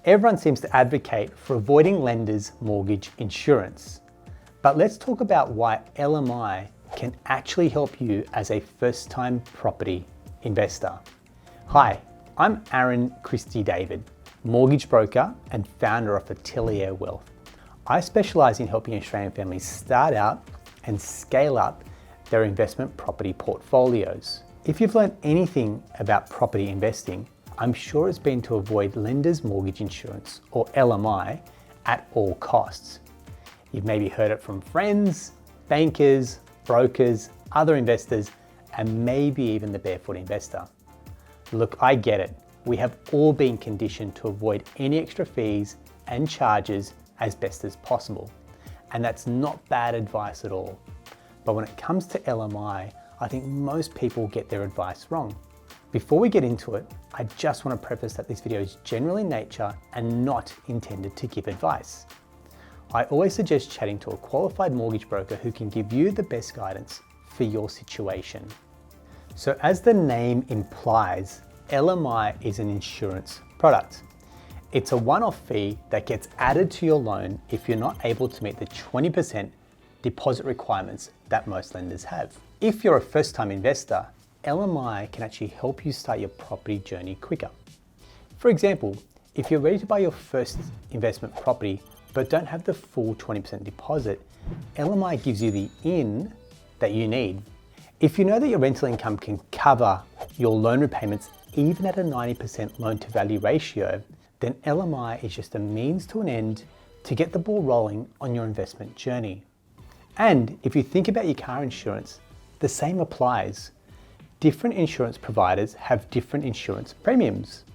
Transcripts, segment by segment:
Everyone seems to advocate for avoiding lenders' mortgage insurance. But let's talk about why LMI can actually help you as a first-time property investor. Hi, I'm Aaron Christie David, mortgage broker and founder of Atelier Wealth. I specialize in helping Australian families start out and scale up their investment property portfolios. If you've learned anything about property investing, I'm sure it's been to avoid lenders' mortgage insurance, or LMI, at all costs. You've maybe heard it from friends, bankers, brokers, other investors, and maybe even the barefoot investor. Look, I get it. We have all been conditioned to avoid any extra fees and charges as best as possible. And that's not bad advice at all. But when it comes to LMI, I think most people get their advice wrong. Before we get into it, I just want to preface that this video is general in nature and not intended to give advice. I always suggest chatting to a qualified mortgage broker who can give you the best guidance for your situation. So as the name implies, LMI is an insurance product. It's a one-off fee that gets added to your loan if you're not able to meet the 20% deposit requirements that most lenders have. If you're a first-time investor, LMI can actually help you start your property journey quicker. For example, if you're ready to buy your first investment property but don't have the full 20% deposit, LMI gives you the in that you need. If you know that your rental income can cover your loan repayments even at a 90% loan to value ratio, then LMI is just a means to an end to get the ball rolling on your investment journey. And if you think about your car insurance, the same applies. Different insurance providers have different insurance premiums.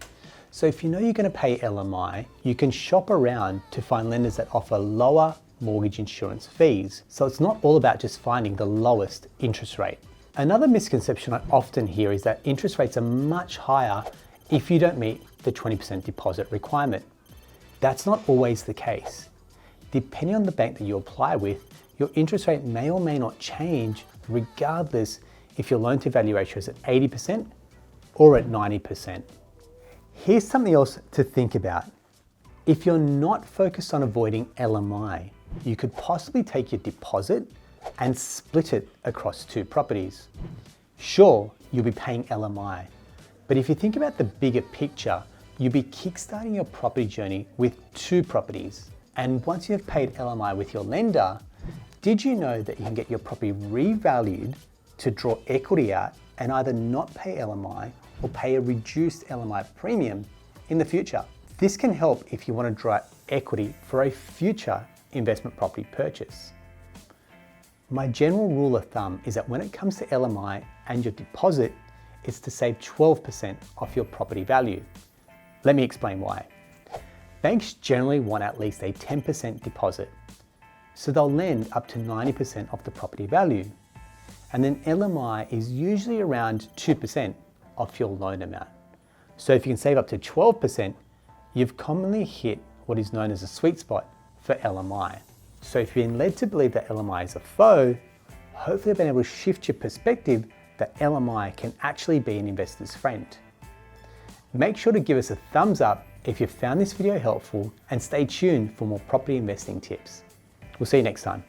So if you know you're going to pay LMI, you can shop around to find lenders that offer lower mortgage insurance fees. So it's not all about just finding the lowest interest rate. Another misconception I often hear is that interest rates are much higher if you don't meet the 20% deposit requirement. That's not always the case. Depending on the bank that you apply with, your interest rate may or may not change regardless if your loan to value ratio is at 80% or at 90%. Here's something else to think about. If you're not focused on avoiding LMI, you could possibly take your deposit and split it across two properties. Sure, you'll be paying LMI, but if you think about the bigger picture, you'll be kickstarting your property journey with two properties. And once you have paid LMI with your lender, did you know that you can get your property revalued to draw equity out and either not pay LMI or pay a reduced LMI premium in the future? This can help if you want to draw equity for a future investment property purchase. My general rule of thumb is that when it comes to LMI and your deposit, it's to save 12% off your property value. Let me explain why. Banks generally want at least a 10% deposit, so they'll lend up to 90% of the property value. And then LMI is usually around 2% of your loan amount. So if you can save up to 12%, you've commonly hit what is known as a sweet spot for LMI. So if you've been led to believe that LMI is a foe, hopefully you've been able to shift your perspective that LMI can actually be an investor's friend. Make sure to give us a thumbs up if you found this video helpful and stay tuned for more property investing tips. We'll see you next time.